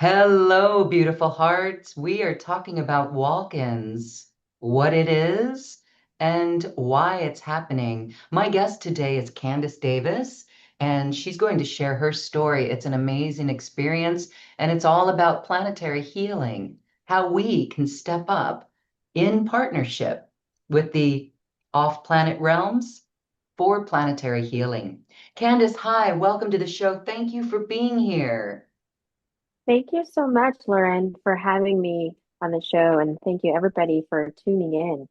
Hello, beautiful hearts. We are talking about walk-ins, what it is, and why it's happening. My guest today is Candice Davis, and she's going to share her story. It's an amazing experience, and it's all about planetary healing, how we can step up in partnership with the off-planet realms for planetary healing. Candice, hi, welcome to the show. Thank you for being here. Thank you so much, Lauren, for having me on the show. And thank you, everybody, for tuning in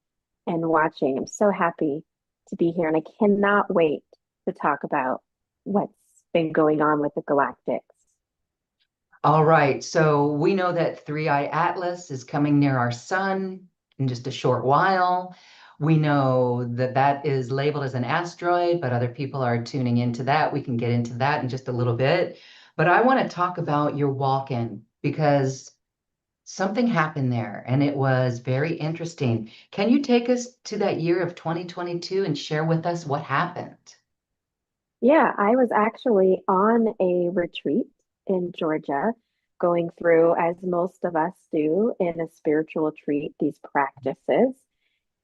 and watching. I'm so happy to be here. And I cannot wait to talk about what's been going on with the galactics. All right, so we know that Three-Eye Atlas is coming near our sun in just a short while. We know that that is labeled as an asteroid, but other people are tuning into that. We can get into that in just a little bit. But I want to talk about your walk-in because something happened there and it was very interesting. Can you take us to that year of 2022 and share with us what happened? Yeah, I was actually on a retreat in Georgia, going through, as most of us do in a spiritual retreat, these practices.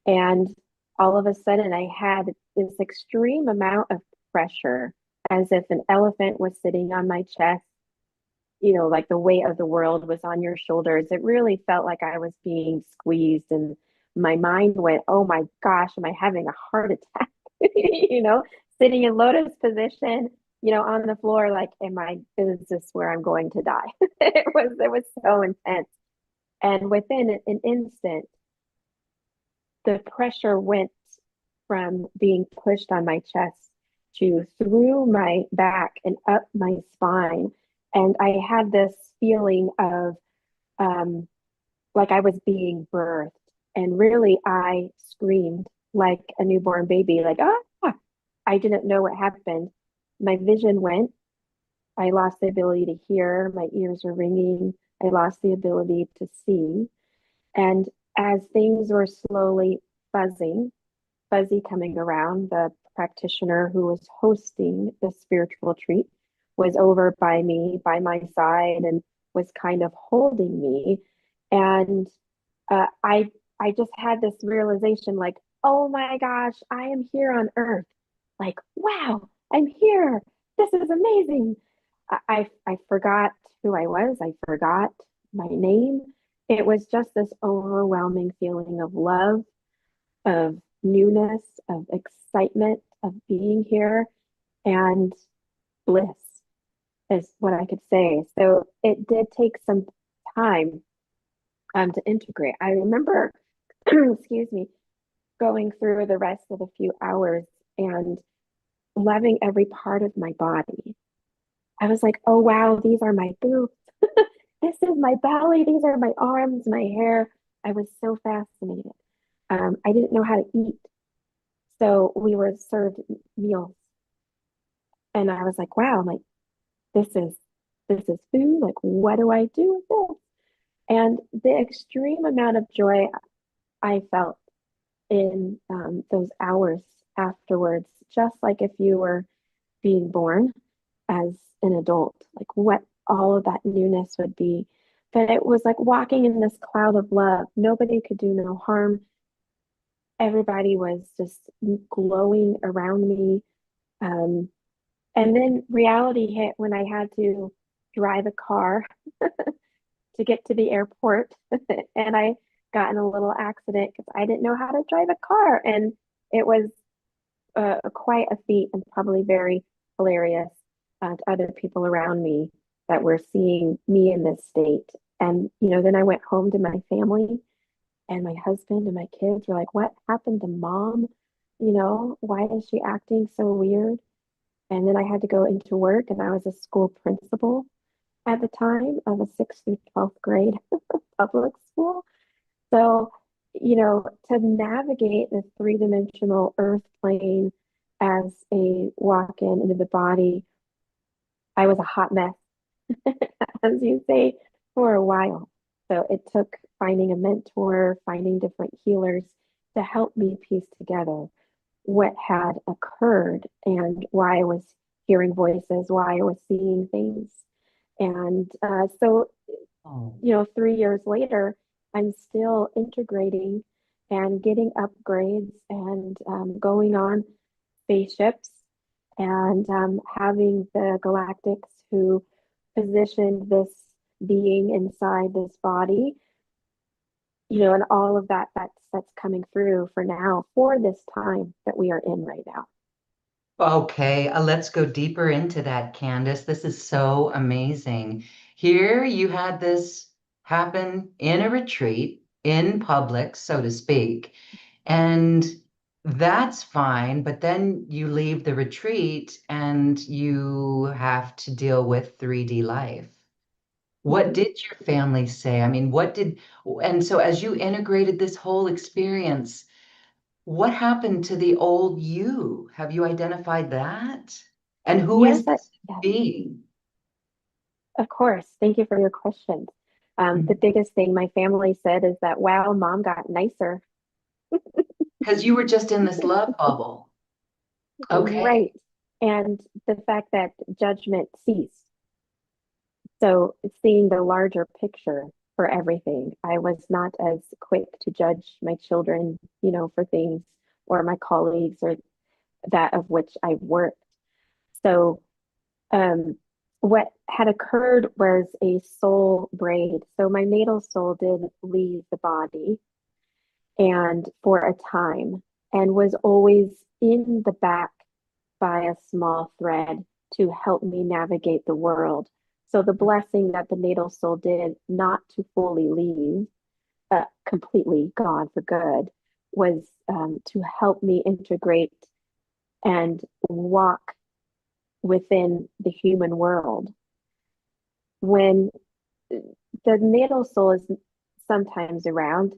And all of a sudden, I had this extreme amount of pressure, as if an elephant was sitting on my chest, like the weight of the world was on your shoulders. It really felt like I was being squeezed, and my mind went, oh my gosh, am I having a heart attack? you know, Sitting in lotus position, on the floor, like, is this where I'm going to die? It was so intense. And within an instant, the pressure went from being pushed on my chest to through my back and up my spine. And I had this feeling of um, like I was being birthed. And really, I screamed like a newborn baby, like, ah, I didn't know what happened. My vision went. I lost the ability to hear. My ears were ringing. I lost the ability to see. And as things were slowly buzzing, fuzzy coming around, the practitioner who was hosting the spiritual treat was over by me, by my side, and was kind of holding me. And I just had this realization, like, oh my gosh, I am here on Earth. Like, wow, I'm here. This is amazing. I forgot who I was. I forgot my name. It was just this overwhelming feeling of love, of newness, of excitement, of being here, and bliss is what I could say. So it did take some time to integrate. I remember, excuse me, going through the rest of the few hours and loving every part of my body. I was like, oh wow, these are my boobs. This is my belly. These are my arms, my hair. I was so fascinated. I didn't know how to eat. So we were served meals. And I was like, wow, I'm like, this is this is food. Like, what do I do with this? And the extreme amount of joy I felt in those hours afterwards, just like if you were being born as an adult, like what all of that newness would be. But it was like walking in this cloud of love. Nobody could do no harm. Everybody was just glowing around me. Um, and then reality hit when I had to drive a car to get to the airport. And I got in a little accident because I didn't know how to drive a car. And it was quite a feat and probably very hilarious to other people around me that were seeing me in this state. And, then I went home to my family, and my husband and my kids were like, what happened to mom? Why is she acting so weird? And then I had to go into work, and I was a school principal at the time of a 6th through 12th grade public school. So, to navigate the three-dimensional earth plane as a walk-in into the body, I was a hot mess, as you say, for a while. So it took finding a mentor, finding different healers to help me piece together what had occurred and why I was hearing voices, why I was seeing things. And so, Oh. 3 years later, I'm still integrating and getting upgrades and going on spaceships and having the galactics who positioned this being inside this body, and all of that's coming through for now for this time that we are in right now. Okay, let's go deeper into that, Candice. This is so amazing. Here you had this happen in a retreat, in public, so to speak, and that's fine, but then you leave the retreat and you have to deal with 3D life. What Mhm. did your family say? I mean, and so as you integrated this whole experience, what happened to the old you? Have you identified that? And who Yes, is this yes, being? of course. Thank you for your questions. The biggest thing my family said is that, wow, mom got nicer. Because you were just in this love bubble. Okay. Right. And the fact that judgment ceased. So seeing the larger picture for everything, I was not as quick to judge my children, for things or my colleagues or that of which I worked. So um, what had occurred was a soul braid. So my natal soul did leave the body and for a time and was always in the back by a small thread to help me navigate the world. So the blessing that the natal soul did not to fully leave, completely gone for good, was to help me integrate and walk within the human world. When the natal soul is sometimes around,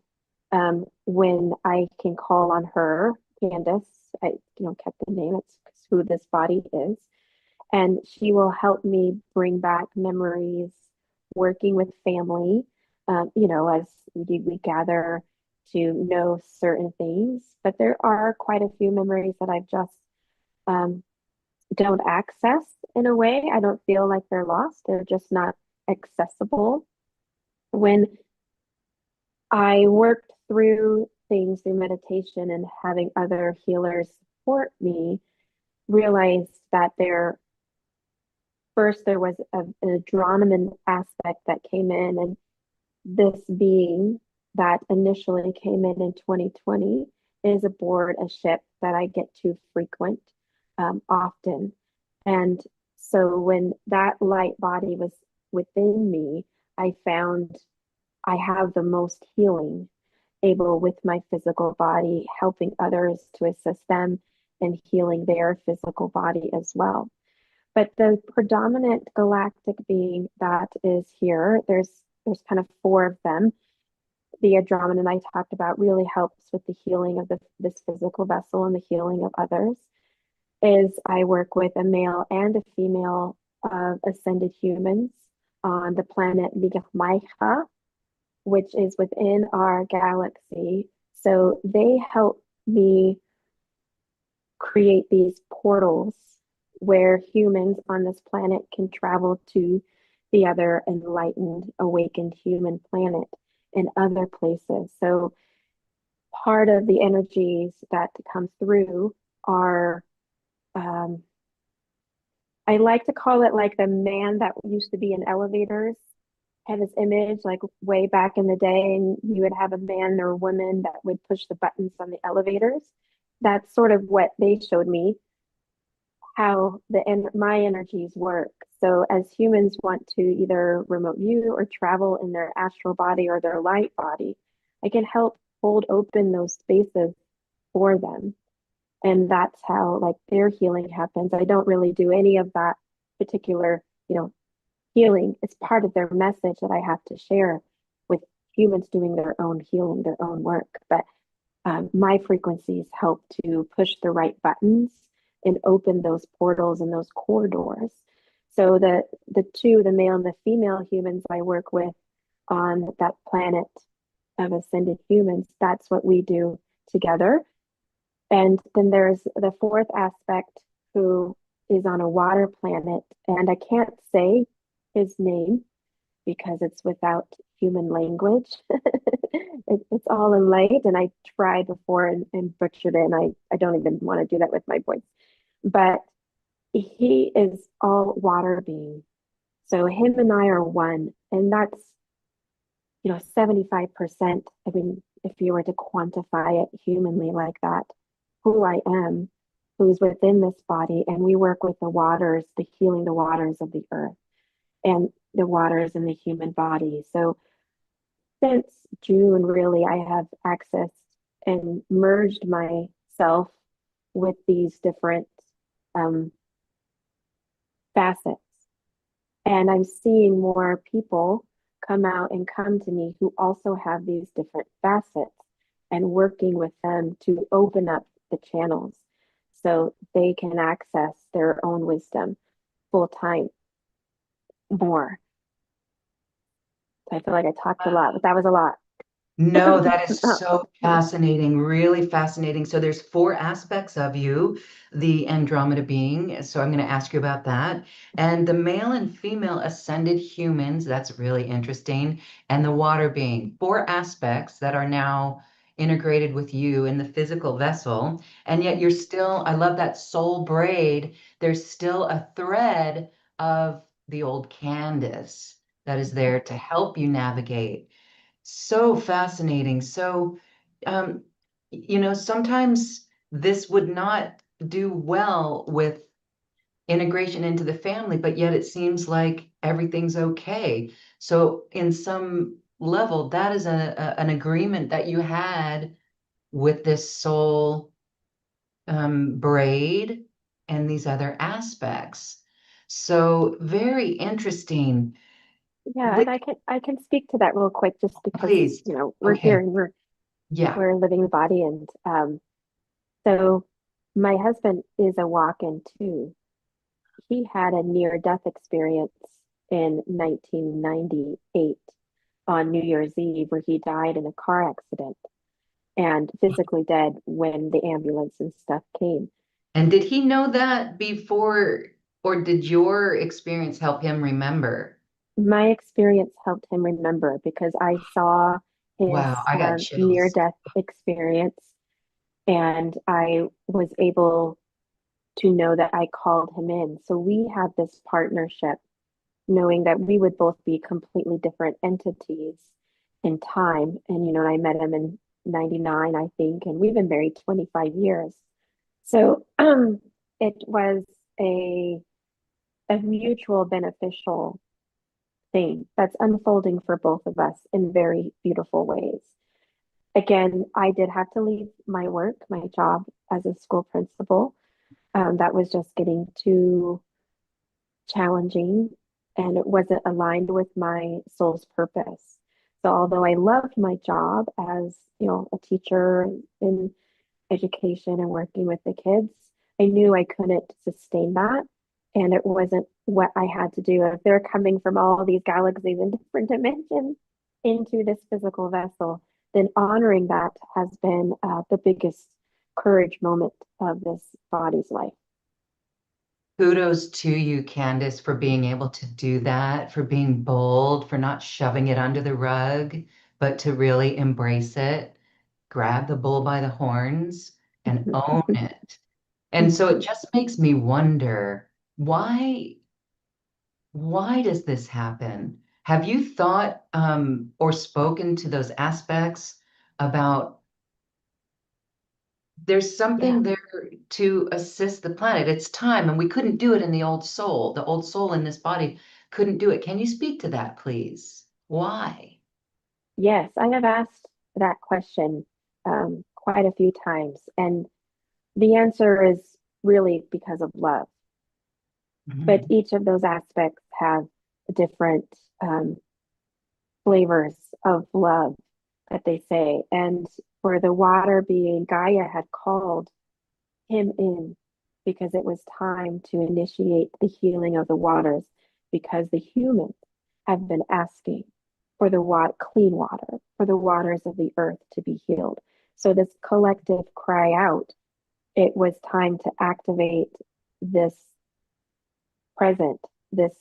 when I can call on her, Candice, I kept the name, it's who this body is, and she will help me bring back memories, working with family, as we gather to know certain things. But there are quite a few memories that I've just um, don't access in a way. I don't feel like they're lost. They're just not accessible. When I worked through things through meditation and having other healers support me, realized that there was an Andromedan aspect that came in, and this being that initially came in 2020 is aboard a ship that I get to frequent often. And so when that light body was within me, I found I have the most healing able with my physical body, helping others to assist them in healing their physical body as well. But the predominant galactic being that is here, there's kind of four of them. The Andromeda I talked about really helps with the healing of this physical vessel and the healing of others. Is I work with a male and a female ascended humans on the planet Ligamaika, which is within our galaxy. So they help me create these portals where humans on this planet can travel to the other enlightened, awakened human planet in other places. So part of the energies that come through are, um, I like to call it like the man that used to be in elevators. Have this image like way back in the day, and you would have a man or woman that would push the buttons on the elevators. That's sort of what they showed me how my energies work. So as humans want to either remote view or travel in their astral body or their light body, I can help hold open those spaces for them. And that's how like their healing happens. I don't really do any of that particular, healing. It's part of their message that I have to share with humans doing their own healing, their own work. But my frequencies help to push the right buttons and open those portals and those corridors. So the male and the female humans I work with on that planet of ascended humans, that's what we do together. And then there's the fourth aspect who is on a water planet. And I can't say his name because it's without human language. It's all in light, and I tried before and butchered it, and I don't even want to do that with my voice. But he is all water being. So him and I are one, and that's 75%. I mean, if you were to quantify it humanly like that, who I am, who's within this body, and we work with the waters, the healing the waters of the earth and the waters in the human body. So since June, really, I have accessed and merged myself with these different um, facets. And I'm seeing more people come out and come to me who also have these different facets and working with them to open up the channels so they can access their own wisdom full time more. So I feel like I talked a lot, but that was a lot. No, that is so fascinating, really fascinating. So there's four aspects of you, the Andromeda being. So I'm going to ask you about that. And the male and female ascended humans, that's really interesting. And the water being, four aspects that are now integrated with you in the physical vessel. And yet you're still, I love that soul braid. There's still a thread of the old Candice that is there to help you navigate. So fascinating. So, um, sometimes this would not do well with integration into the family, but yet it seems like everything's okay. So, in some level, that is an agreement that you had with this soul braid and these other aspects. So, very interesting. Yeah, With, and I can speak to that real quick just because, please. we're here Okay. and Yeah. we're a living body, and so my husband is a walk-in too. He had a near-death experience in 1998 on New Year's Eve where he died in a car accident and physically dead when the ambulance and stuff came. And did he know that before, or did your experience help him remember? My experience helped him remember because I saw his Wow, I got chills. near-death experience, and I was able to know that I called him in. So we had this partnership, knowing that we would both be completely different entities in time. And, I met him in 99, I think, and we've been married 25 years. So it was a, a mutual beneficial thing that's unfolding for both of us in very beautiful ways. Again, I did have to leave my work, my job as a school principal. That was just getting too challenging and it wasn't aligned with my soul's purpose. So although I loved my job as, a teacher in education and working with the kids, I knew I couldn't sustain that. And it wasn't what I had to do. If they're coming from all these galaxies and different dimensions into this physical vessel, then honoring that has been the biggest courage moment of this body's life. Kudos to you, Candice, for being able to do that, for being bold, for not shoving it under the rug, but to really embrace it, grab the bull by the horns, and own it. And so it just makes me wonder, why does this happen? Have you thought or spoken to those aspects about there's Yeah. something there to assist the planet? It's time, and we couldn't do it in the old soul. The old soul in this body couldn't do it. Can you speak to that, please? Why? Yes, I have asked that question quite a few times, and the answer is really because of love. But Mhm. each of those aspects have different um, flavors of love that they say. And for the water being, Gaia had called him in because it was time to initiate the healing of the waters because the humans have been asking for the clean water, for the waters of the earth to be healed. So this collective cry out, it was time to activate this present, this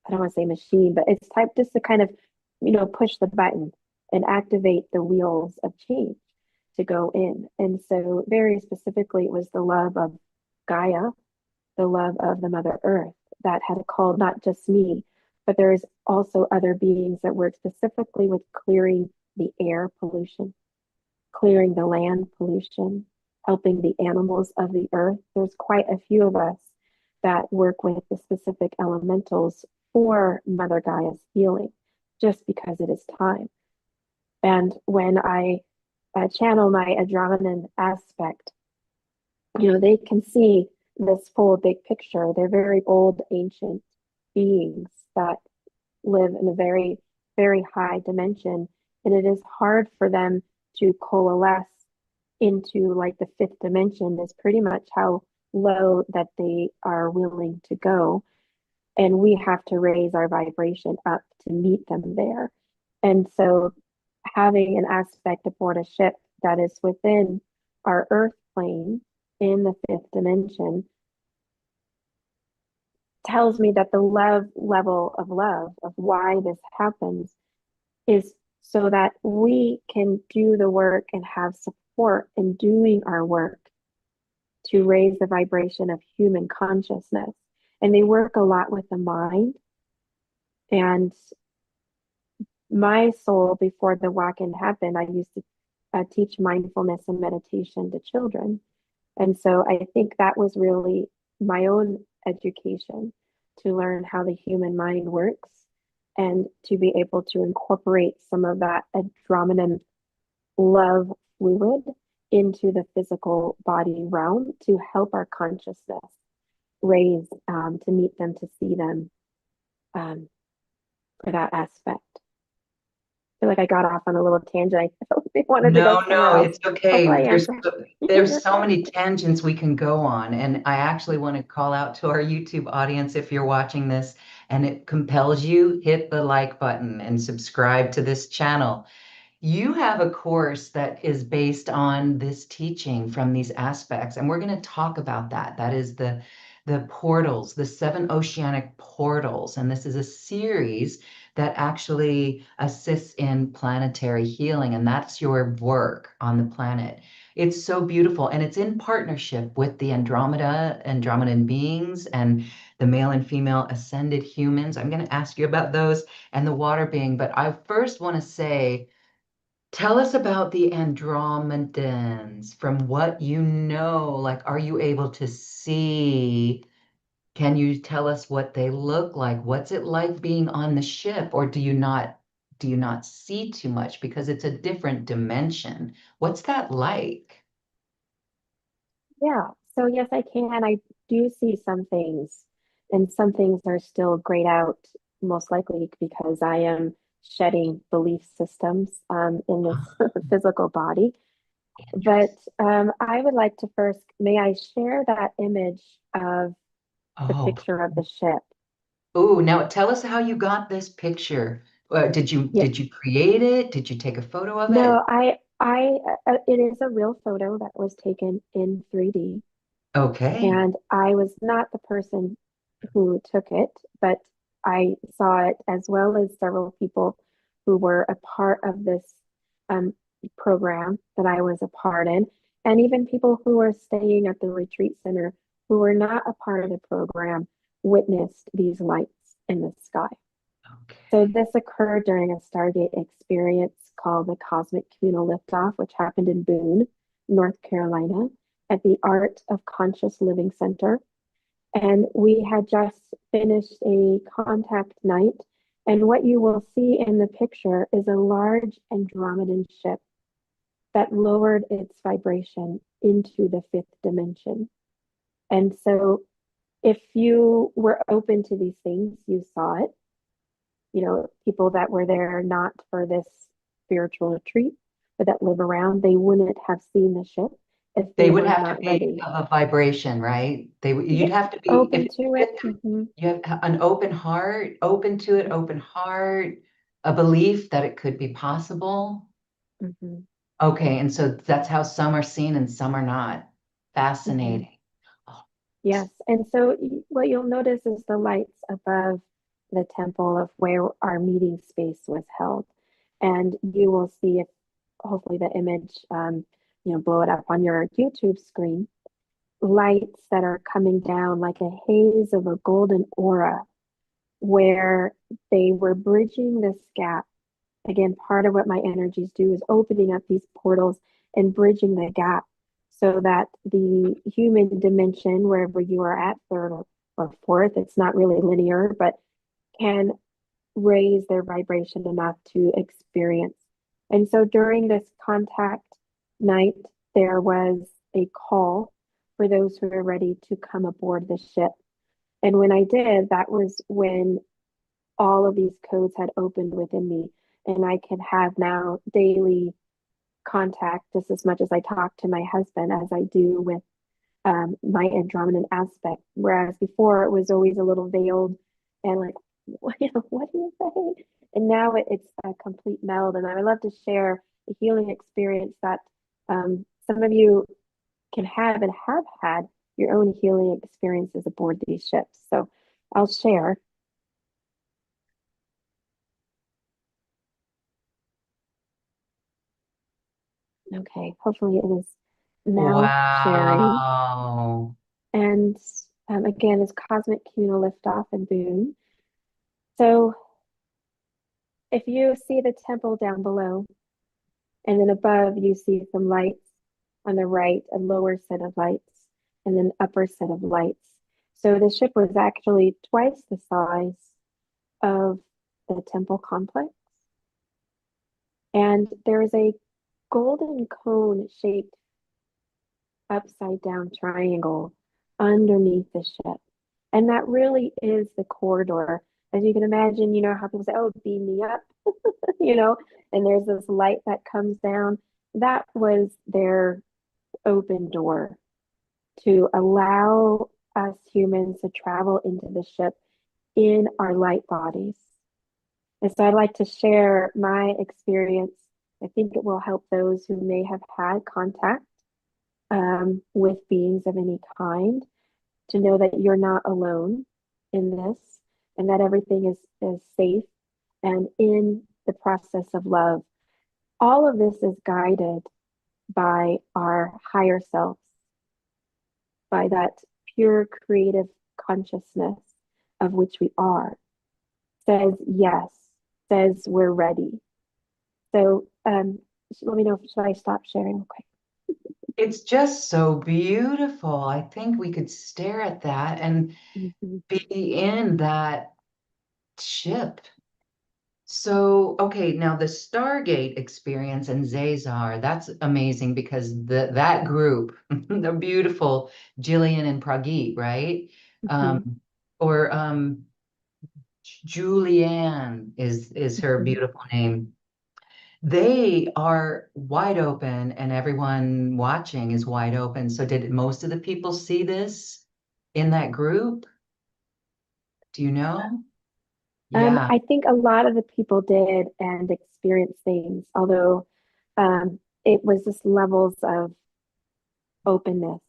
I don't want to say machine, but it's type just to kind of, push the button and activate the wheels of change to go in. And so, very specifically, it was the love of Gaia, the love of the Mother Earth that had called not just me, but there's also other beings that work specifically with clearing the air pollution, clearing the land pollution, helping the animals of the earth. There's quite a few of us that work with the specific elementals for Mother Gaia's healing, just because it is time. And when I channel my Andromedan aspect, they can see this full big picture. They're very old, ancient beings that live in a very, very high dimension. And it is hard for them to coalesce into like the fifth dimension, is pretty much how low that they are willing to go. And we have to raise our vibration up to meet them there. And so having an aspect aboard a ship that is within our earth plane in the fifth dimension tells me that the love level of love of why this happens is so that we can do the work and have support in doing our work to raise the vibration of human consciousness. And they work a lot with the mind. And my soul, before the walk-in happened, I used to teach mindfulness and meditation to children. And so I think that was really my own education to learn how the human mind works and to be able to incorporate some of that Andromedan love fluid into the physical body realm to help our consciousness raise, to meet them, to see them, um, for that aspect. I feel like I got off on a little tangent. I felt like they wanted to go No, somewhere no, else. it's Hopefully okay. I answered There's your so many question. tangents we can go on, and I actually want to call out to our YouTube audience if you're watching this and it compels you, hit the like button and subscribe to this channel. You have a course that is based on this teaching from these aspects, and we're going to talk about that. That is the portals, the seven oceanic portals, and this is a series that actually assists in planetary healing, and that's your work on the planet. It's so beautiful, and it's in partnership with the Andromedan beings, and the male and female ascended humans. I'm going to ask you about those and the water being, but I first want to say, tell us about the Andromedans from what you know. Like, are you able to see? Can you tell us what they look like? What's it like being on the ship? Or do you not see too much because it's a different dimension? What's that like? Yeah. So yes, I can. I do see some things, and some things are still grayed out, most likely because I am shedding belief systems in this physical body. But Interesting. I would like to first, may I share that image of the Oh, picture of the ship? oh, now tell us how you got this picture. Did you Yeah. did you create it? Did you take a photo of No, it? it is a real photo that was taken in 3D. Okay. And I was not the person who took it, but I saw it as well as several people who were a part of this um, program that I was a part in, and even people who were staying at the retreat center who were not a part of the program witnessed these lights in the sky. So Okay. this occurred during a Stargate experience called the Cosmic Communal Liftoff, which happened in Boone, North Carolina, at the Art of Conscious Living Center. And we had just finished a contact night. And what you will see in the picture is a large Andromedan ship that lowered its vibration into the fifth dimension. And so if you were open to these things, you saw it. People that were there not for this spiritual retreat, but that live around, they wouldn't have seen the ship if They they would were have to not be ready. of a vibration, right? You'd Yeah, have to be, if open to it. you have an open heart, open to it, open heart, a belief that it could be possible. Hmm. Okay, and so that's how some are seen and some are not. Hmm. Fascinating. Oh, Yes. And so what you'll notice is the lights above the temple of where our meeting space was held. And you will see if hopefully the image, blow it up on your YouTube screen, lights that are coming down like a haze of a golden aura where they were bridging this gap. Again, part of what my energies do is opening up these portals and bridging the gap so that the human dimension, wherever you are at, third or fourth, it's not really linear, but can raise their vibration enough to experience. And so during this contact night, there was a call for those who are ready to come aboard the ship. And when I did, that was when all of these codes had opened within me, and I can have now daily contact just as much as I talk to my husband as I do with my Andromedan aspect. Whereas before it was always a little veiled and like, what do you say? And now it's a complete meld. And I would love to share the healing experience that some of you can have and have had your own healing experiences aboard these ships. So I'll share. Okay, hopefully it is now sharing. Wow. And again, it's cosmic communal liftoff and boom. So if you see the temple down below, and then above you see some lights on the right, a lower set of lights, and then upper set of lights. So the ship was actually twice the size of the temple complex. And there is a golden cone shaped upside down triangle underneath the ship. And that really is the corridor. As you can imagine, how people say, oh, beam me up, you know, and there's this light that comes down. That was their open door to allow us humans to travel into the ship in our light bodies. And so I'd like to share my experience. I think it will help those who may have had contact with beings of any kind to know that you're not alone in this and that everything is safe and in the process of love. All of this is guided by our higher selves, by that pure creative consciousness of which we are, says yes, says we're ready. So let me know, should I stop sharing real quick? It's just so beautiful. I think we could stare at that and Mm-hmm. be in that ship. So, okay, now the Stargate experience and Zazar, that's amazing because that group, the beautiful Jillian and Prageet, right? Mm-hmm. Or Julianne is her Mm-hmm. beautiful name. They are wide open and everyone watching is wide open. So did most of the people see this in that group? Do you know? Yeah. I think a lot of the people did and experienced things, although it was just levels of openness.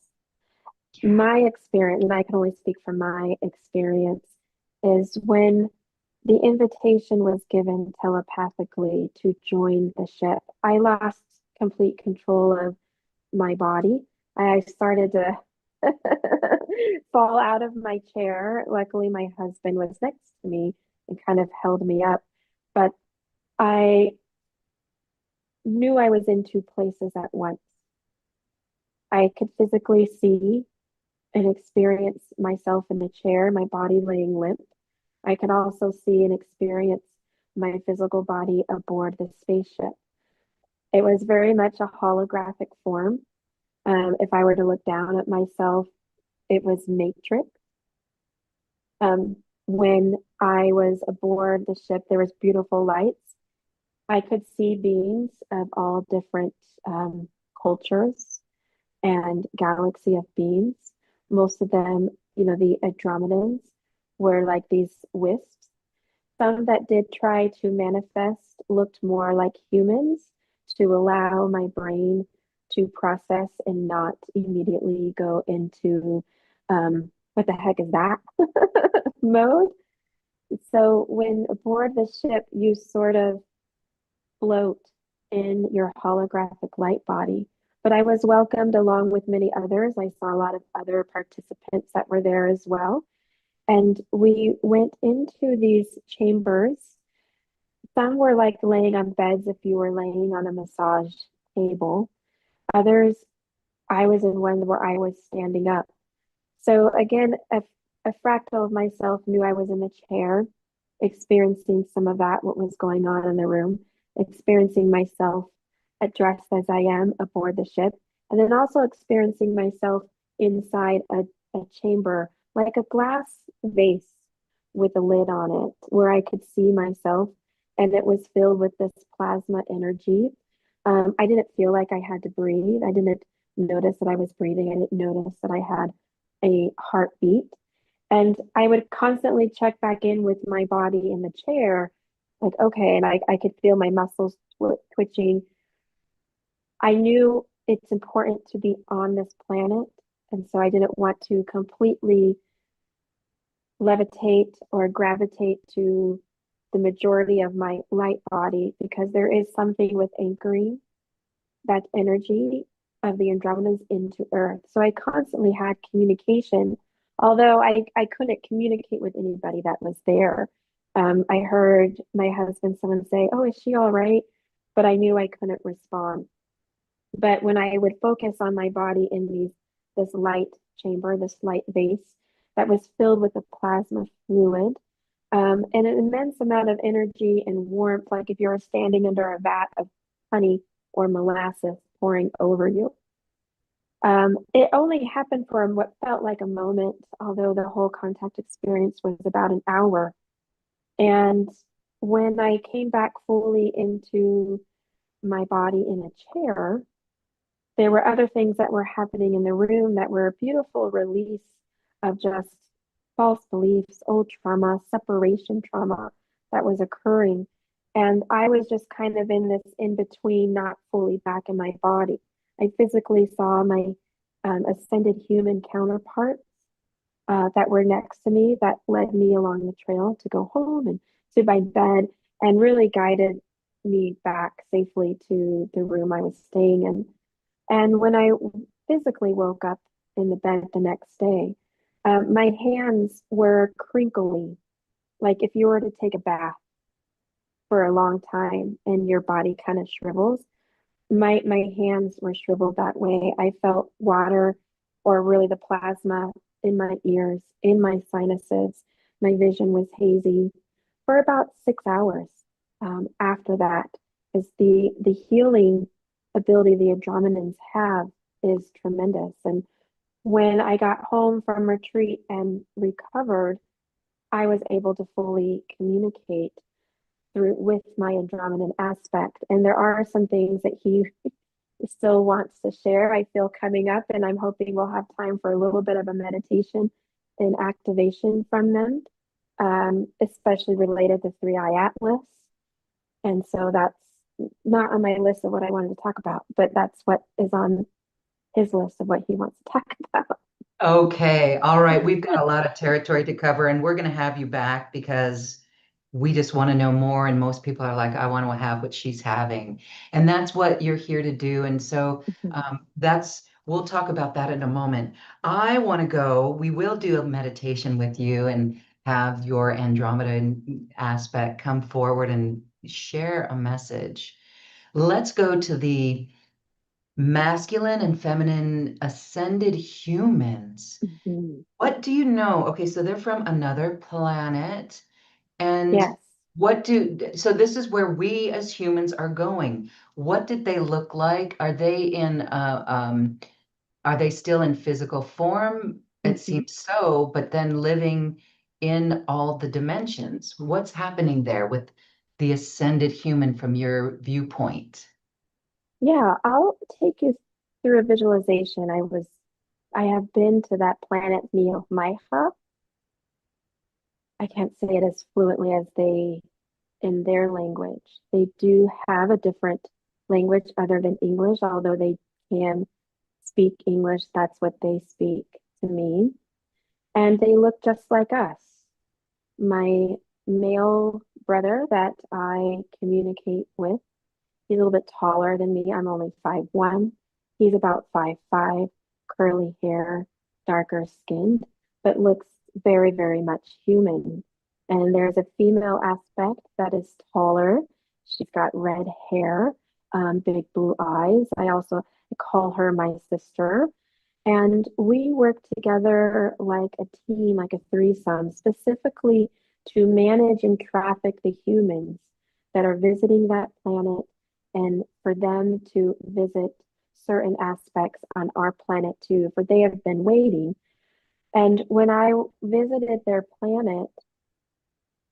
Yeah. My experience, and I can only speak from my experience, is when the invitation was given telepathically to join the ship, I lost complete control of my body. I started to fall out of my chair. Luckily, my husband was next to me and kind of held me up. But I knew I was in two places at once. I could physically see and experience myself in the chair, my body laying limp. I could also see and experience my physical body aboard the spaceship. It was very much a holographic form. If I were to look down at myself, it was matrix. When I was aboard the ship, there was beautiful lights. I could see beings of all different cultures and galaxy of beings. Most of them, the Andromedans were like these wisps. Some that did try to manifest looked more like humans to allow my brain to process and not immediately go into what the heck is that mode. So when aboard the ship, you sort of float in your holographic light body. But I was welcomed along with many others. I saw a lot of other participants that were there as well. And we went into these chambers. Some were like laying on beds if you were laying on a massage table. Others, I was in one where I was standing up. So again, a fractal of myself knew I was in the chair, experiencing some of that, what was going on in the room, experiencing myself dressed as I am aboard the ship, and then also experiencing myself inside a chamber, like a glass vase with a lid on it, where I could see myself, and it was filled with this plasma energy. I didn't feel like I had to breathe. I didn't notice that I was breathing. I didn't notice that I had a heartbeat. And I would constantly check back in with my body in the chair, like, okay, and I could feel my muscles twitching. I knew it's important to be on this planet. And so I didn't want to completely levitate or gravitate to the majority of my light body because there is something with anchoring that energy of the Andromedans into Earth. So I constantly had communication, although I couldn't communicate with anybody that was there. I heard my husband, someone say, "Oh, is she all right?" But I knew I couldn't respond. But when I would focus on my body in this light chamber, this light vase that was filled with a plasma fluid, and an immense amount of energy and warmth, like if you were standing under a vat of honey or molasses pouring over you. It only happened for what felt like a moment, although the whole contact experience was about an hour. And when I came back fully into my body in a chair, there were other things that were happening in the room that were a beautiful release of just false beliefs, old trauma, separation trauma that was occurring. And I was just kind of in this in between, not fully back in my body. I physically saw my ascended human counterparts that were next to me that led me along the trail to go home and to my bed and really guided me back safely to the room I was staying in. And when I physically woke up in the bed the next day, my hands were crinkly, like if you were to take a bath for a long time and your body kind of shrivels. My hands were shriveled that way. I felt water or really the plasma in my ears, in my sinuses. My vision was hazy for about 6 hours. After that, is the healing ability the Andromedans have is tremendous. And when I got home from retreat and recovered, I was able to fully communicate through with my Andromedan aspect. And there are some things that he still wants to share, I feel coming up, and I'm hoping we'll have time for a little bit of a meditation and activation from them, especially related to Three Eye Atlas. And so that's not on my list of what I wanted to talk about, but that's what is on his list of what he wants to talk about. Okay, all right. We've got a lot of territory to cover, and we're going to have you back because we just want to know more. And most people are like, I want to have what she's having. And that's what you're here to do. And so we'll talk about that in a moment. I want to go, we will do a meditation with you and have your Andromeda aspect come forward and share a message. Let's go to the masculine and feminine ascended humans. Mhm. What do you know? Okay, so they're from another planet. And Yes. so this is where we as humans are going. What did they look like? Are they still in physical form? It Mhm. seems so, but then living in all the dimensions. What's happening there with the ascended human from your viewpoint? Yeah, I'll take you through a visualization. I have been to that planet Neo-Maiha. I can't say it as fluently as they in their language. They do have a different language other than English, although they can speak English. That's what they speak to me. And they look just like us. My male brother that I communicate with. He's a little bit taller than me. I'm only 5'1". He's about 5'5", curly hair, darker skinned, but looks very, very much human. And there's a female aspect that is taller. She's got red hair, big blue eyes. I also call her my sister. And we work together like a team, like a threesome, specifically to manage and traffic the humans that are visiting that planet and for them to visit certain aspects on our planet too, for they have been waiting. And when I visited their planet,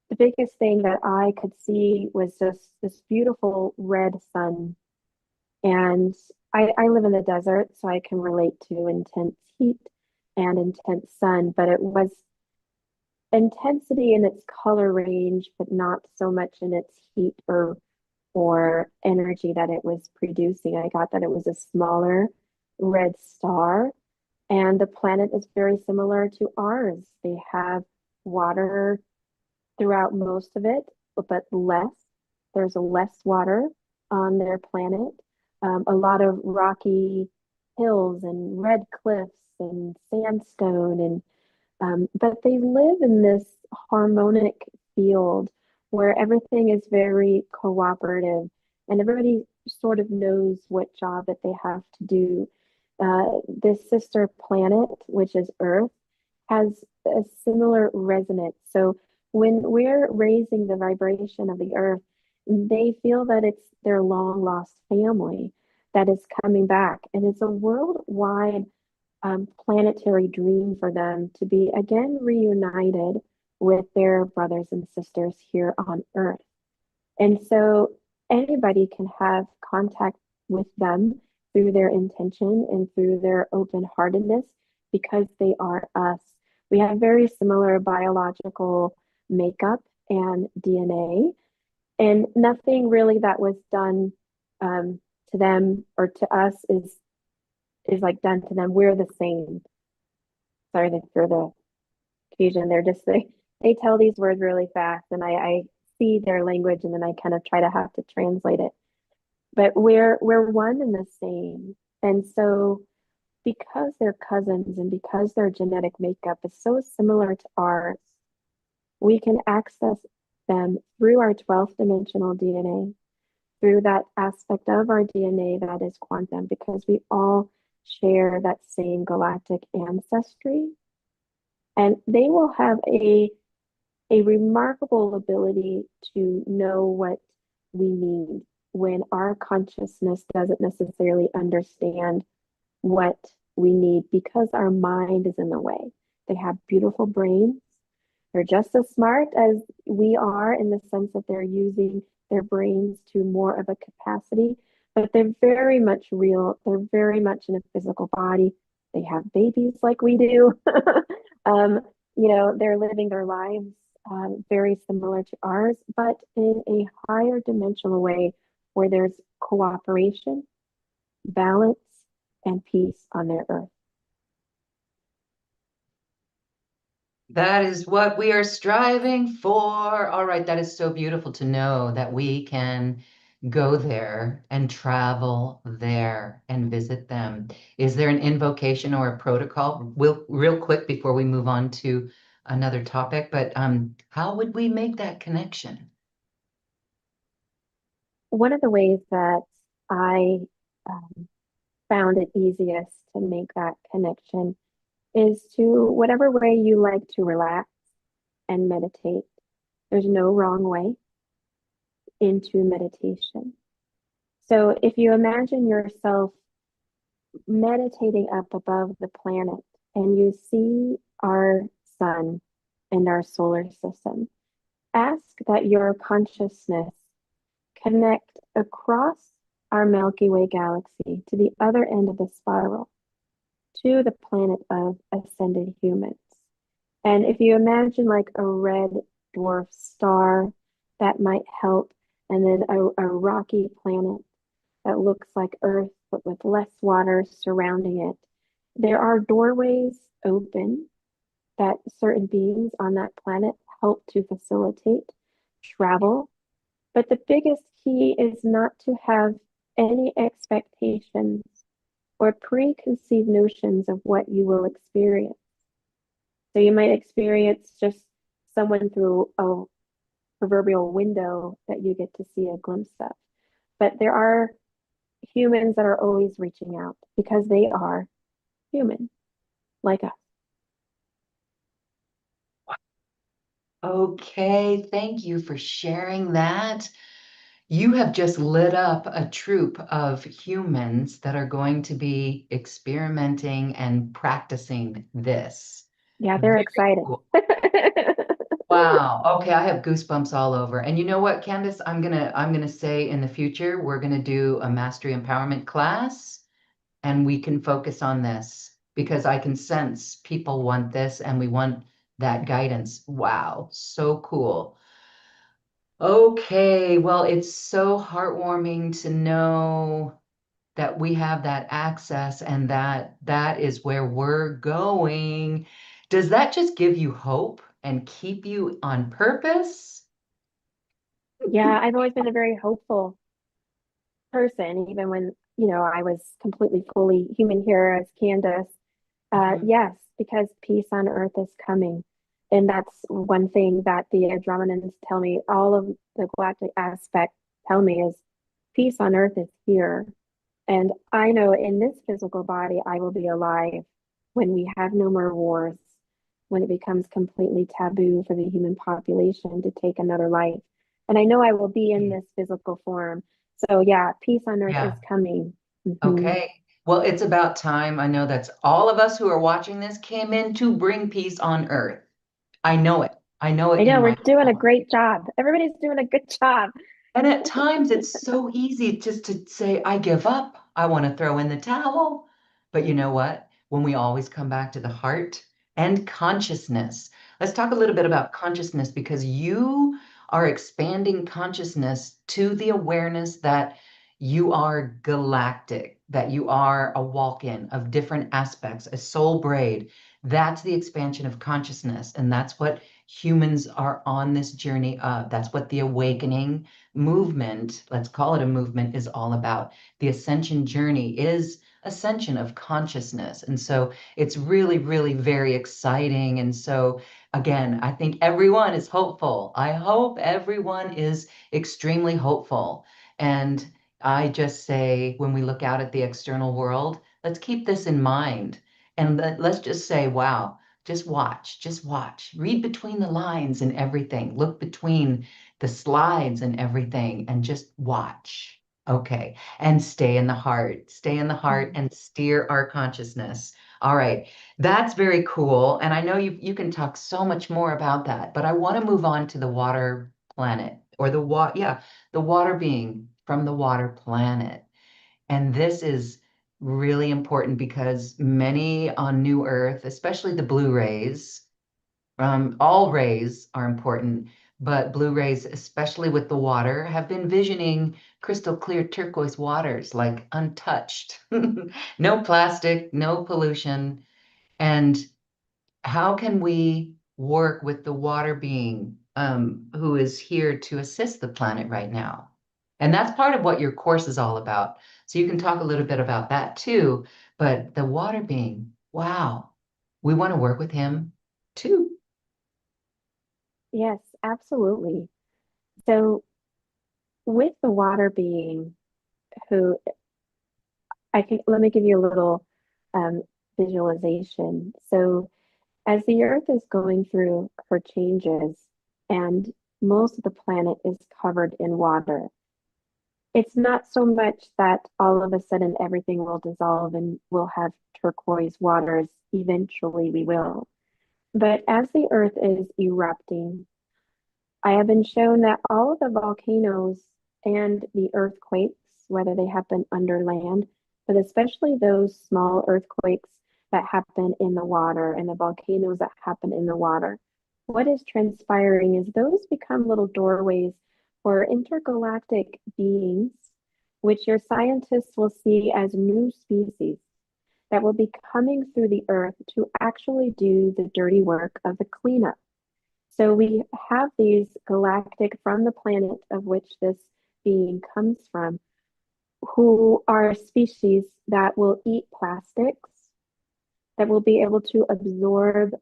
the biggest thing that I could see was just this beautiful red sun. And I live in the desert, so I can relate to intense heat and intense sun, but it was intensity in its color range, but not so much in its heat or energy that it was producing. I got that it was a smaller red star, and the planet is very similar to ours. They have water throughout most of it, but less. There's less water on their planet. A lot of rocky hills and red cliffs and sandstone and but they live in this harmonic field where everything is very cooperative and everybody sort of knows what job that they have to do. This sister planet, which is Earth, has a similar resonance. So when we're raising the vibration of the Earth, they feel that it's their long lost family that is coming back. And it's a worldwide planetary dream for them to be again reunited with their brothers and sisters here on Earth. And so anybody can have contact with them through their intention and through their open heartedness because they are us. We have very similar biological makeup and DNA, and nothing really that was done to them or to us is like done to them. We're the same. Sorry for the confusion. They tell these words really fast, and I see their language, and then I kind of try to have to translate it. But we're one and the same, and so because they're cousins and because their genetic makeup is so similar to ours, we can access them through our 12th dimensional DNA, through that aspect of our DNA that is quantum, because we all share that same galactic ancestry. And they will have a remarkable ability to know what we need when our consciousness doesn't necessarily understand what we need because our mind is in the way. They have beautiful brains. They're just as smart as we are in the sense that they're using their brains to more of a capacity, but they're very much real. They're very much in a physical body. They have babies like we do. They're living their lives very similar to ours, but in a higher dimensional way where there's cooperation, balance, and peace on their earth. That is what we are striving for. All right, that is so beautiful to know that we can go there and travel there and visit them. Is there an invocation or a protocol? Real quick before we move on to another topic, but how would we make that connection? One of the ways that I um, found it easiest to make that connection is to whatever way you like to relax and meditate. There's no wrong way into meditation. So if you imagine yourself meditating up above the planet and you see our sun and our solar system, ask that your consciousness connect across our Milky Way galaxy to the other end of the spiral to the planet of ascended humans. And if you imagine like a red dwarf star, that might help, and then a rocky planet that looks like Earth but with less water surrounding it. There are doorways open that certain beings on that planet help to facilitate travel. But the biggest key is not to have any expectations or preconceived notions of what you will experience. So you might experience just someone through a proverbial window that you get to see a glimpse of. But there are humans that are always reaching out because they are human, like us. Okay, thank you for sharing that. You have just lit up a troop of humans that are going to be experimenting and practicing this. Yeah, they're Very excited. cool. Wow. Okay, I have goosebumps all over. And you know what, Candice? I'm gonna say in the future we're gonna do a mastery empowerment class and we can focus on this because I can sense people want this and we want that guidance. Wow, so cool. Okay, well, it's so heartwarming to know that we have that access and that is where we're going. Does that just give you hope and keep you on purpose? Yeah, I've always been a very hopeful person, even when, I was completely fully human here as Candace. Mhm. Yes, because peace on earth is coming. And that's one thing that the Andromedans tell me, all of the galactic aspect tell me is peace on earth is here. And I know in this physical body, I will be alive when we have no more wars, when it becomes completely taboo for the human population to take another life. And I know I will be in this physical form. So, yeah, peace on earth is Yeah. coming. Hmm. Okay. Well, it's about time. I know that's all of us who are watching this came in to bring peace on earth. I know it. I know I it in know we're my doing a core. great job. Everybody's doing a good job. And at times it's so easy just to say, I give up. I want to throw in the towel. But you know what? When we always come back to the heart and consciousness, let's talk a little bit about consciousness because you are expanding consciousness to the awareness that you are galactic, that you are a walk-in of different aspects, a soul braid. That's the expansion of consciousness. And that's what humans are on this journey of. That's what the awakening movement, let's call it a movement, is all about. The ascension journey is ascension of consciousness. And so it's really, really very exciting. And so, again, I think everyone is hopeful. I hope everyone is extremely hopeful. And I just say, when we look out at the external world, let's keep this in mind. And let's just say, wow, just watch, read between the lines and everything, look between the slides and everything and just watch. Okay. And stay in the heart Mhm. and steer our consciousness. All right. That's very cool. And I know you can talk so much more about that, but I want to move on to the water planet or the water being from the water planet. And this is really important because many on New Earth, especially the blue rays, all rays are important, but blue rays, especially with the water, have been visioning crystal clear turquoise waters like untouched. No plastic, no pollution. And how can we work with the water being who is here to assist the planet right now? And that's part of what your course is all about. So you can talk a little bit about that too. But the water being, wow, we want to work with him too. Yes, absolutely. So, with the water being who I can, let me give you a little um, visualization. So, as the Earth is going through her changes and most of the planet is covered in water, it's not so much that all of a sudden everything will dissolve and we'll have turquoise waters. Eventually, we will. But as the Earth is erupting, I have been shown that all of the volcanoes and the earthquakes, whether they happen under land, but especially those small earthquakes that happen in the water and the volcanoes that happen in the water, what is transpiring is those become little doorways for intergalactic beings, which your scientists will see as new species that will be coming through the earth to actually do the dirty work of the cleanup. So we have these galactic from the planet of which this being comes from, who are species that will eat plastics, that will be able to absorb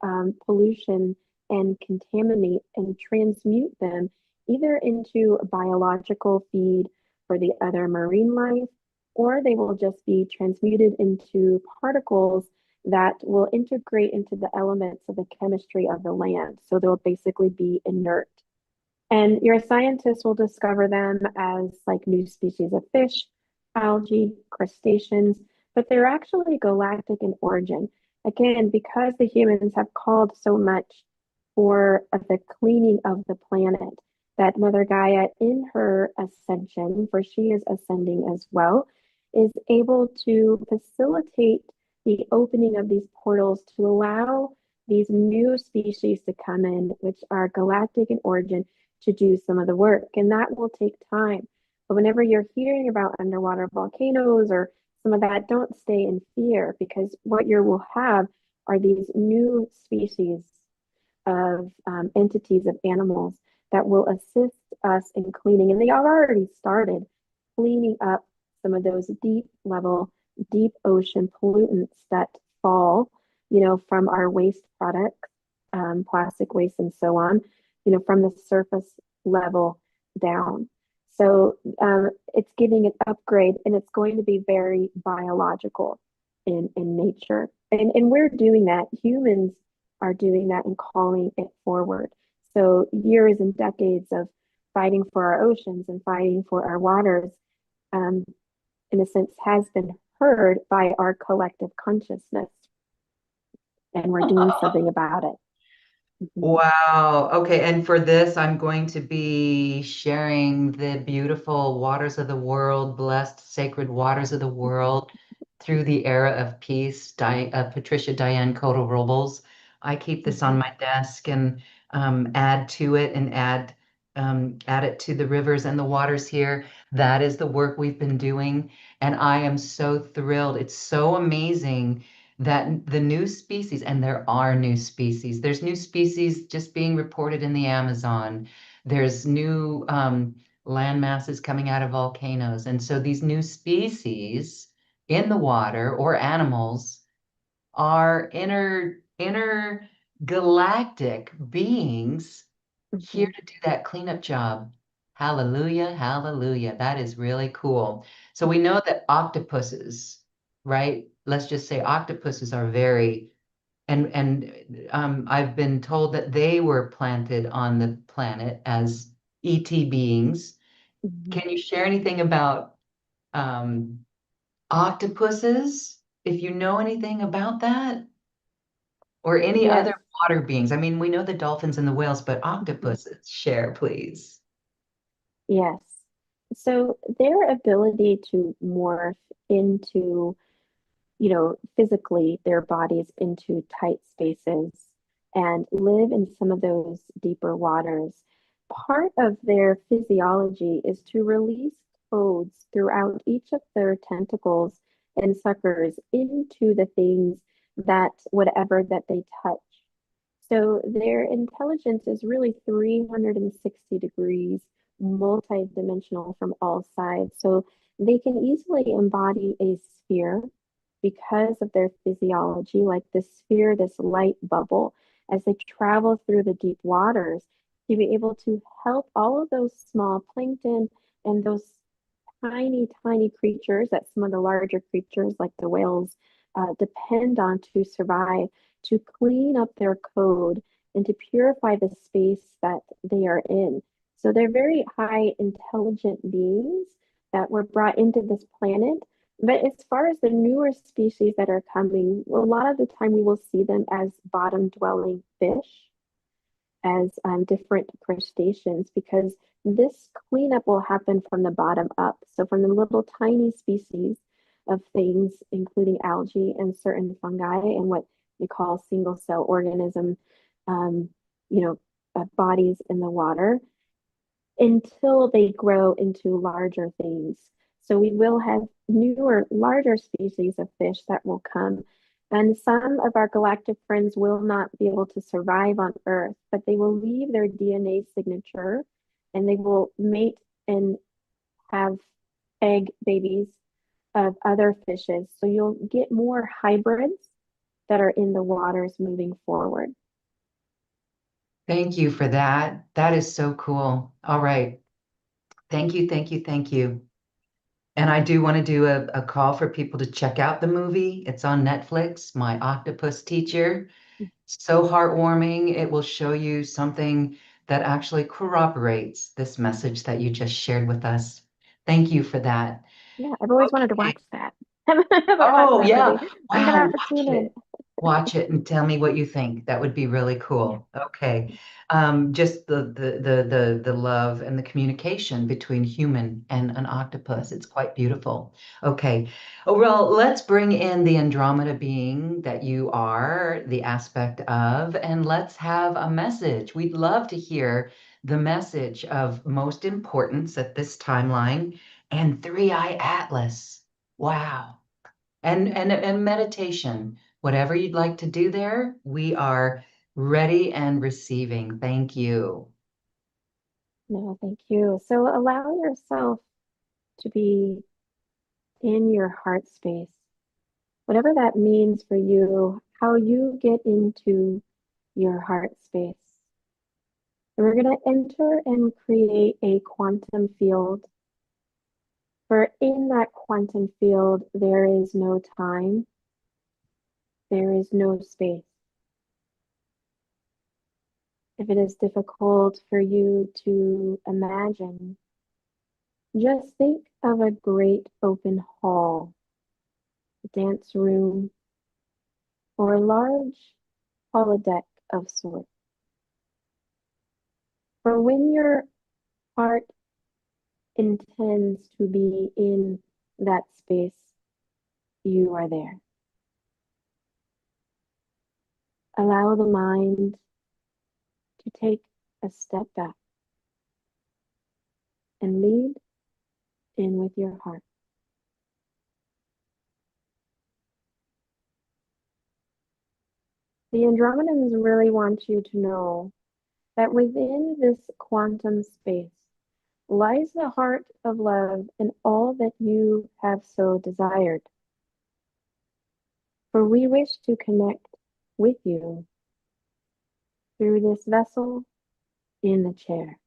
pollution and contaminate and transmute them either into biological feed for the other marine life, or they will just be transmuted into particles that will integrate into the elements of the chemistry of the land. So they'll basically be inert. And your scientists will discover them as like new species of fish, algae, crustaceans, but they're actually galactic in origin. Again, because the humans have called so much for the cleaning of the planet, that Mother Gaia, in her ascension, for she is ascending as well, is able to facilitate the opening of these portals to allow these new species to come in, which are galactic in origin, to do some of the work. And that will take time. But whenever you're hearing about underwater volcanoes or some of that, don't stay in fear, because what you will have are these new species of entities of animals that will assist us in cleaning. And they have already started cleaning up some of those deep level, deep ocean pollutants that fall, from our waste products, plastic waste and so on, from the surface level down. So it's giving an upgrade, and it's going to be very biological in nature. And we're doing that. Humans are doing that and calling it forward. So years and decades of fighting for our oceans and fighting for our waters, um, in a sense, has been heard by our collective consciousness, and we're doing something about it. Mhm. Wow. Okay. And for this, I'm going to be sharing the beautiful waters of the world, blessed sacred waters of the world through the era of peace. Patricia Diane Cota Robles. I keep this on Mhm. my desk and add to it and add it to the rivers and the waters here. That is the work we've been doing. And I am so thrilled. It's so amazing that the new species, and there are new species, there's new species just being reported in the Amazon. There's new land masses coming out of volcanoes. And so these new species in the water or animals are intergalactic beings here Mhm. to do that cleanup job. Hallelujah, hallelujah. That is really cool. So we know that octopuses, right? Let's just say octopuses are very, and I've been told that they were planted on the planet as ET beings. Mhm. Can you share anything about um, octopuses? If you know anything about that, or any Yes. other water beings? I mean, we know the dolphins and the whales, but Mhm. octopuses, share, please. Yes. So their ability to morph into, physically their bodies into tight spaces and live in some of those deeper waters. Part of their physiology is to release codes throughout each of their tentacles and suckers into the things that whatever that they touch. So their intelligence is really 360 degrees multi-dimensional from all sides. So they can easily embody a sphere because of their physiology, like the sphere, this light bubble, as they travel through the deep waters, to be able to help all of those small plankton and those tiny, tiny creatures that some of the larger creatures, like the whales, depend on to survive, to clean up their code and to purify the space that they are in. So they're very high intelligent beings that were brought into this planet. But as far as the newer species that are coming, a lot of the time we will see them as bottom dwelling fish, as different crustaceans, because this cleanup will happen from the bottom up. So from the little tiny species of things, including algae and certain fungi and what we call single cell organism, um, you know, bodies in the water, until they grow into larger things. So we will have newer, larger species of fish that will come. And some of our galactic friends will not be able to survive on Earth, but they will leave their DNA signature and they will mate and have egg babies of other fishes. So you'll get more hybrids that are in the waters moving forward. Thank you for that. That is so cool. All right. Thank you, thank you, thank you. And I do want to do a call for people to check out the movie. It's on Netflix, My Octopus Teacher. So heartwarming. It will show you something that actually corroborates this message that you just shared with us. Thank you for that. Yeah, I've always wanted to Okay. watch that. Haven't watched Oh, that movie. yeah. I'm gonna Wow, have to watch tune in. it. Watch it and tell me what you think. That would be really Yeah. cool. Okay. Just the love and the communication between human and an octopus. It's quite beautiful. Okay. Oh, well, let's bring in the Andromeda being that you are, the aspect of, and let's have a message. We'd love to hear the message of most importance at this timeline and Three-Eye Atlas. Wow. And meditation, whatever you'd like to do there, we are ready and receiving. Thank you. No, thank you. So allow yourself to be in your heart space, whatever that means for you, how you get into your heart space. And we're going to enter and create a quantum field. For in that quantum field, there is no time, there is no space. If it is difficult for you to imagine, just think of a great open hall, a dance room, or a large holodeck of sorts. For when your heart intends to be in that space, you are there. Allow the mind to take a step back and lead in with your heart. The Andromedans really want you to know that within this quantum space lies the heart of love and all that you have so desired. For we wish to connect with you through this vessel in the chair.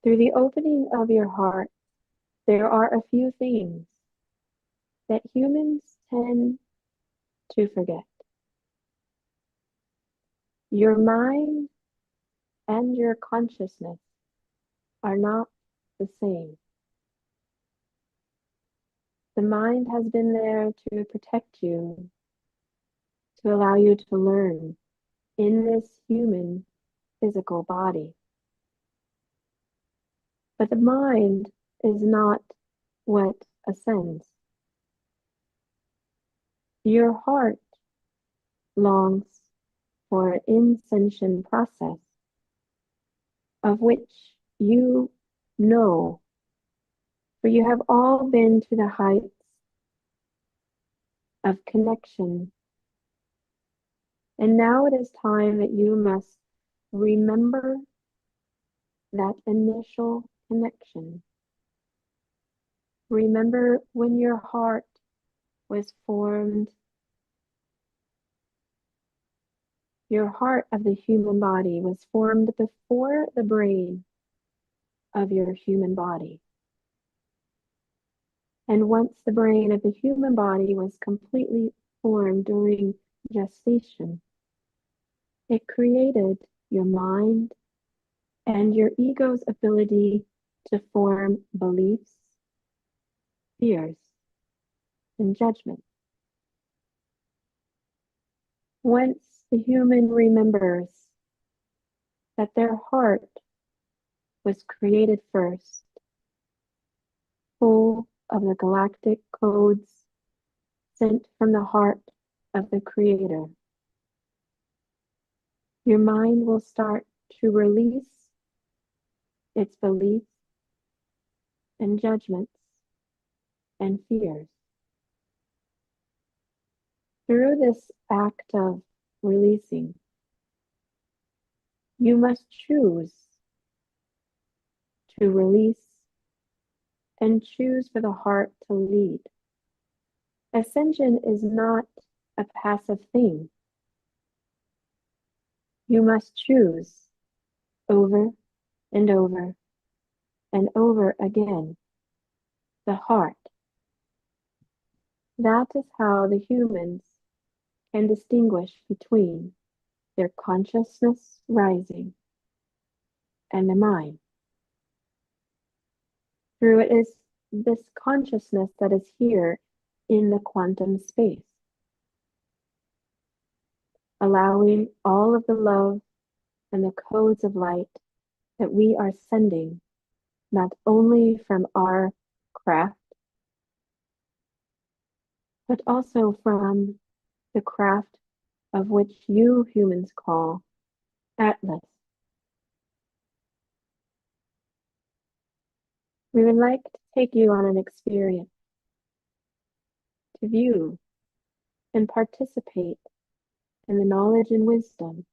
Through the opening of your heart, there are a few things that humans tend to forget. Your mind and your consciousness are not the same. The mind has been there to protect you, to allow you to learn in this human physical body. But the mind is not what ascends. Your heart longs for an ascension process of which you know, for you have all been to the heights of connection. And now it is time that you must remember that initial connection. Remember when your heart was formed. Your heart of the human body was formed before the brain of your human body. And once the brain of the human body was completely formed during gestation, it created your mind and your ego's ability to form beliefs, fears, and judgment. Once the human remembers that their heart was created first, full of the galactic codes sent from the heart of the Creator, your mind will start to release its beliefs and judgments and fears. Through this act of releasing, you must choose to release and choose for the heart to lead. Ascension is not a passive thing. You must choose over and over and over again the heart. That is how the humans can distinguish between their consciousness rising and the mind. Through it is this consciousness that is here in the quantum space, allowing all of the love and the codes of light that we are sending, not only from our craft, but also from the craft of which you humans call Atlas. We would like to take you on an experience to view and participate in the knowledge and wisdom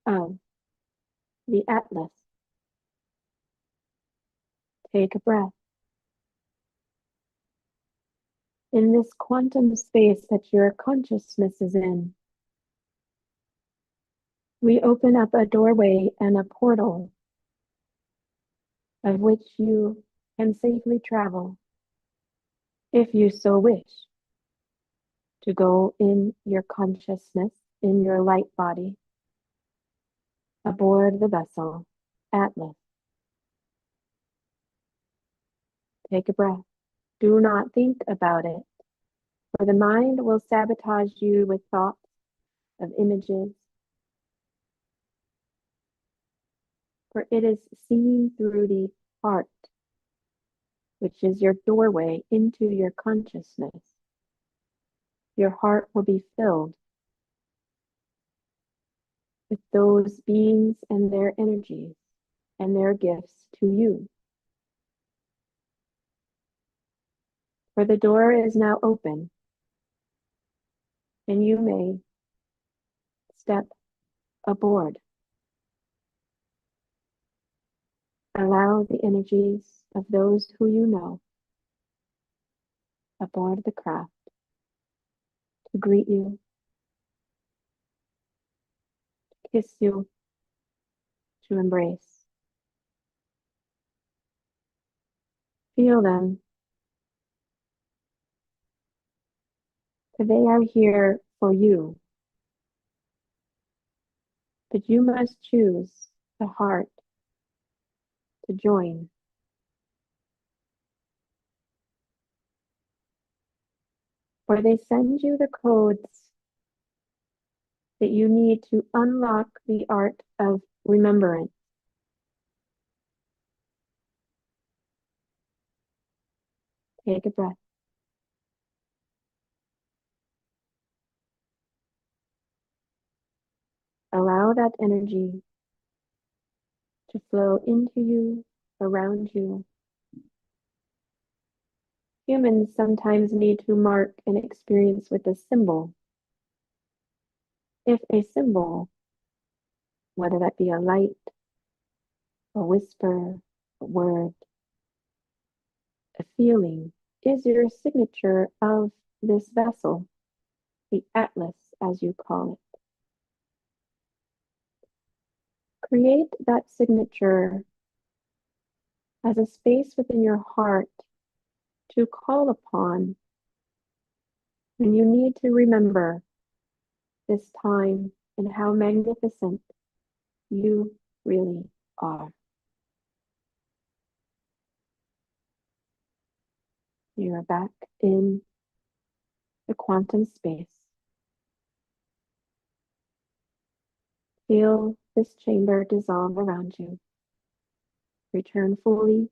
of the Atlas. Take a breath. In this quantum space that your consciousness is in, we open up a doorway and a portal of which you can safely travel, if you so wish, to go in your consciousness, in your light body, aboard the vessel, Atlas. Take a breath. Do not think about it, for the mind will sabotage you with thoughts of images, for it is seen through the heart, which is your doorway into your consciousness. Your heart will be filled with those beings and their energies and their gifts to you. For the door is now open, and you may step aboard. Allow the energies of those who you know aboard the craft to greet you, to kiss you, to embrace. Feel them, for they are here for you. But you must choose the heart to join. For they send you the codes that you need to unlock the art of remembrance. Take a breath. Allow that energy to flow into you, around you. Humans sometimes need to mark an experience with a symbol. If a symbol, whether that be a light, a whisper, a word, a feeling, is your signature of this vessel, the Atlas, as you call it. Create that signature as a space within your heart to call upon when you need to remember this time and how magnificent you really are. You are back in the quantum space. Feel this chamber dissolve around you. Return fully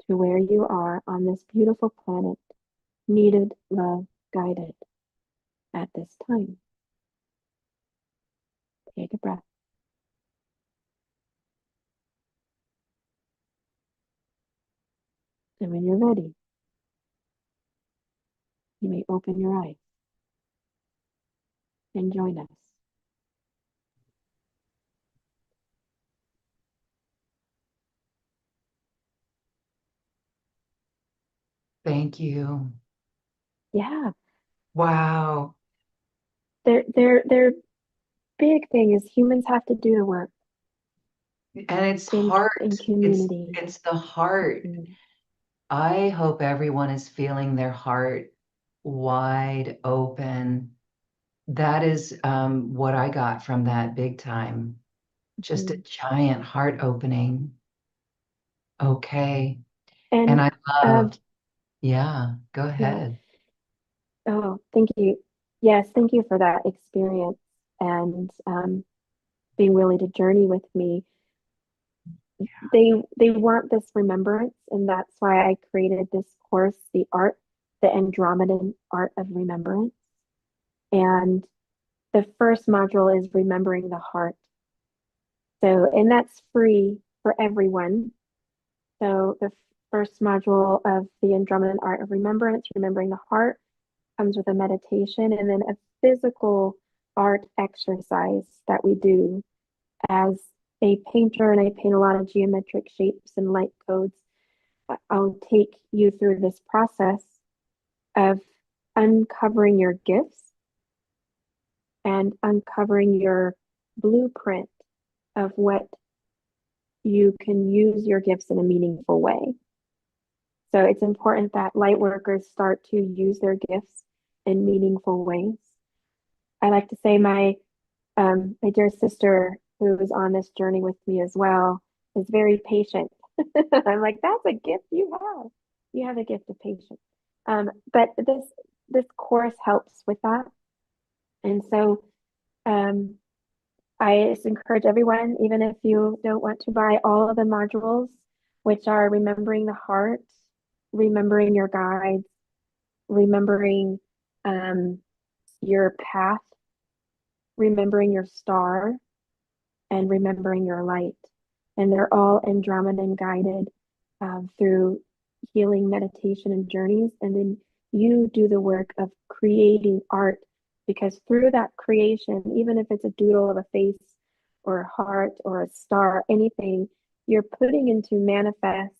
to where you are on this beautiful planet, needed, love, guided at this time. Take a breath. And when you're ready, you may open your eyes. and join us. Thank you. Yeah, Wow. their big thing is humans have to do the work And it's in heart. community. It's the heart. Mhm. I hope everyone is feeling their heart wide open. That is what I got from that big time. Just a Mhm. giant heart opening. Okay. And And I um, loved, yeah, go yeah. ahead. Oh, thank you. Yes, thank you for that experience and being willing to journey with me. They want this remembrance, and that's why I created this course, the Andromedan art of remembrance. And the first module is remembering the heart. So, and that's free for everyone. So the first module of the Andromedan art of remembrance, remembering the heart, comes with a meditation and then a physical art exercise that we do as a painter, and I paint a lot of geometric shapes and light codes. I'll take you through this process of uncovering your gifts and uncovering your blueprint of what you can use your gifts in a meaningful way. So it's important that light workers start to use their gifts in meaningful ways. I like to say my dear sister who was on this journey with me as well is very patient. I'm like, that's a gift you have. You have a gift of patience. But this course helps with that. And so um, I just encourage everyone, even if you don't want to buy all of the modules, which are remembering the heart, remembering your guides, remembering um, your path, remembering your star, and remembering your light. And they're all Andromedan guided through healing meditation and journeys. And then you do the work of creating art because through that creation, even if it's a doodle of a face or a heart or a star, anything, you're putting into manifest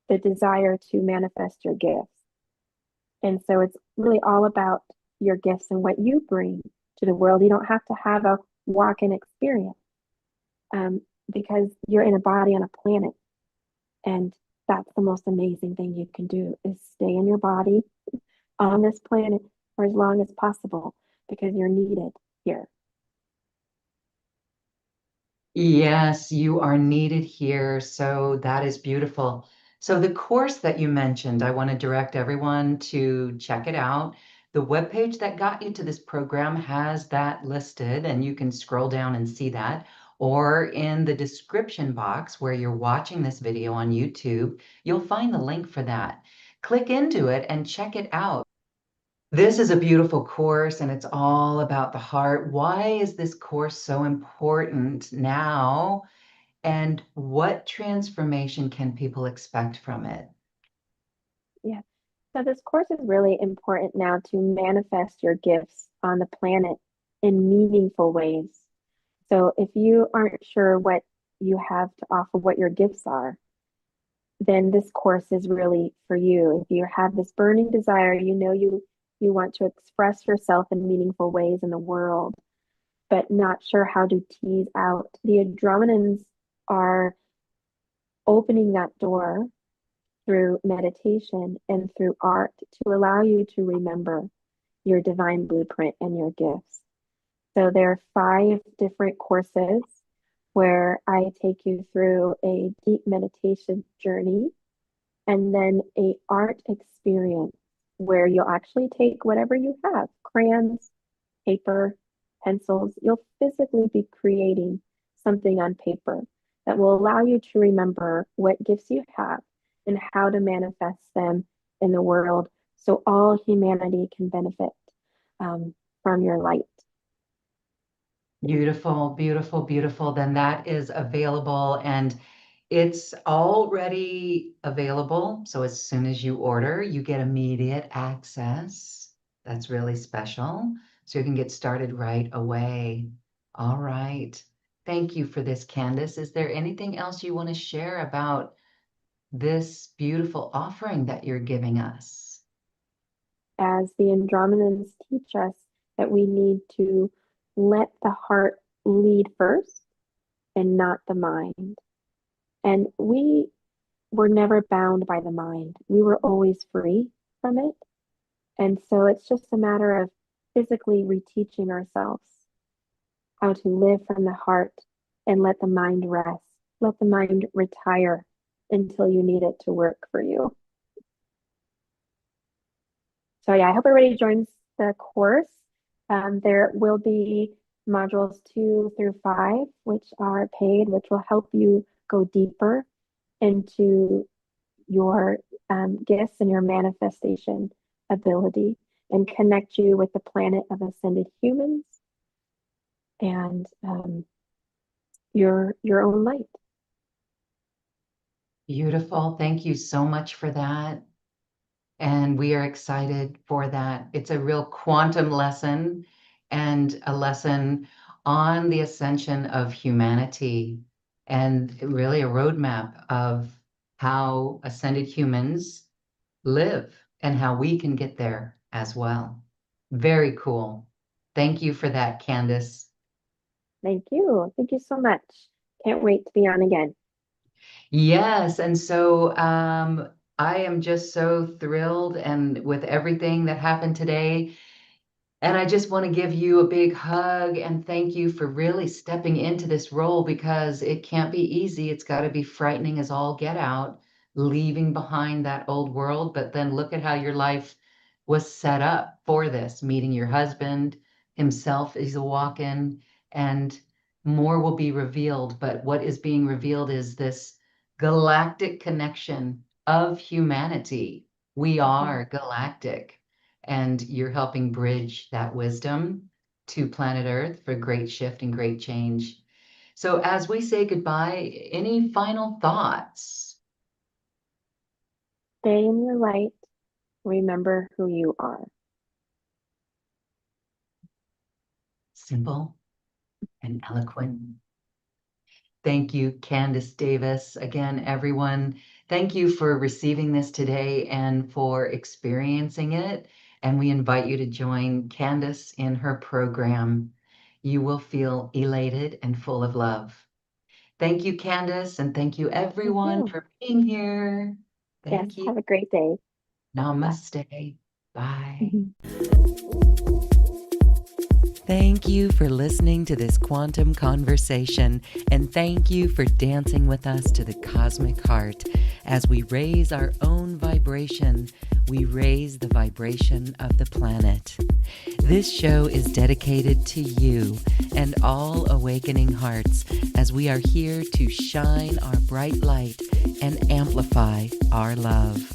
the desire to manifest your gifts. And so it's really all about your gifts and what you bring to the world. You don't have to have a walk in experience um, because you're in a body on a planet. And that's the most amazing thing you can do is stay in your body on this planet for as long as possible because you're needed here. Yes, you are needed here. So that is beautiful. So the course that you mentioned, I want to direct everyone to check it out. The webpage that got you to this program has that listed, and you can scroll down and see that. Or in the description box where you're watching this video on YouTube, you'll find the link for that. Click into it and check it out. This is a beautiful course and it's all about the heart. Why is this course so important now? And what transformation can people expect from it? Yeah. So this course is really important now to manifest your gifts on the planet in meaningful ways. So if you aren't sure what you have to offer, what your gifts are, then this course is really for you. If you have this burning desire, you want to express yourself in meaningful ways in the world, but not sure how to tease out. The Andromedans are opening that door through meditation and through art to allow you to remember your divine blueprint and your gifts. So there are 5 different courses where I take you through a deep meditation journey and then a art experience where you'll actually take whatever you have, crayons, paper, pencils. You'll physically be creating something on paper that will allow you to remember what gifts you have and how to manifest them in the world so all humanity can benefit from your light. Beautiful, beautiful, beautiful. Then that is available and it's already available. So as soon as you order, you get immediate access. That's really special. so you can get started right away. All right. Thank you for this, Candice. Is there anything else you want to share about this beautiful offering that you're giving us? As the Andromedans teach us that we need to let the heart lead first and not the mind. And we were never bound by the mind. We were always free from it. And so it's just a matter of physically reteaching ourselves how to live from the heart and let the mind rest. Let the mind retire until you need it to work for you. So yeah, I hope everybody joins the course. There will be modules 2 through 5, which are paid, which will help you go deeper into your gifts and your manifestation ability and connect you with the planet of ascended humans and your own light. Beautiful. Thank you so much for that. And we are excited for that. It's a real quantum lesson and a lesson on the ascension of humanity and really a roadmap of how ascended humans live and how we can get there as well. Very cool. Thank you for that, Candice. Thank you. Thank you so much. Can't wait to be on again. Yes, and so I am just so thrilled and with everything that happened today. And I just want to give you a big hug and thank you for really stepping into this role because it can't be easy. It's got to be frightening as all get out, leaving behind that old world. But then look at how your life was set up for this, meeting your husband himself is a walk-in, and more will be revealed. But what is being revealed is this galactic connection of humanity. We Mhm. are galactic and you're helping bridge that wisdom to planet Earth for great shift and great change. So, as we say goodbye, any final thoughts? Stay in your light. Remember who you are. Simple and eloquent. Thank you, Candice Davis. Again, everyone, thank you for receiving this today and for experiencing it. And we invite you to join Candice in her program. You will feel elated and full of love. Thank you, Candice, and thank you, Thank everyone, you. for being here. Yes, Thank you. have a great day. Bye. Namaste. Bye. Mhm. Thank you for listening to this quantum conversation, and thank you for dancing with us to the cosmic heart. As we raise our own vibration, we raise the vibration of the planet. This show is dedicated to you and all awakening hearts as we are here to shine our bright light and amplify our love.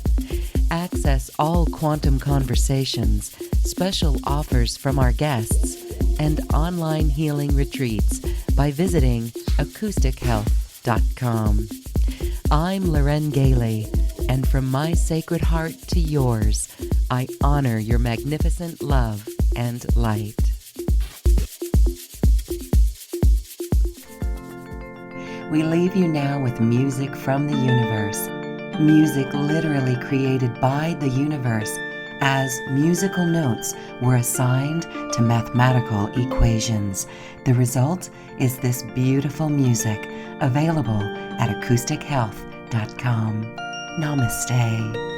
Access all quantum conversations, special offers from our guests, and online healing retreats by visiting acoustichealth.com. I'm Loren Gailey, and from my sacred heart to yours, I honor your magnificent love and light. We leave you now with music from the universe. Music literally created by the universe as musical notes were assigned to mathematical equations. The result is this beautiful music available at acoustichealth.com. Namaste.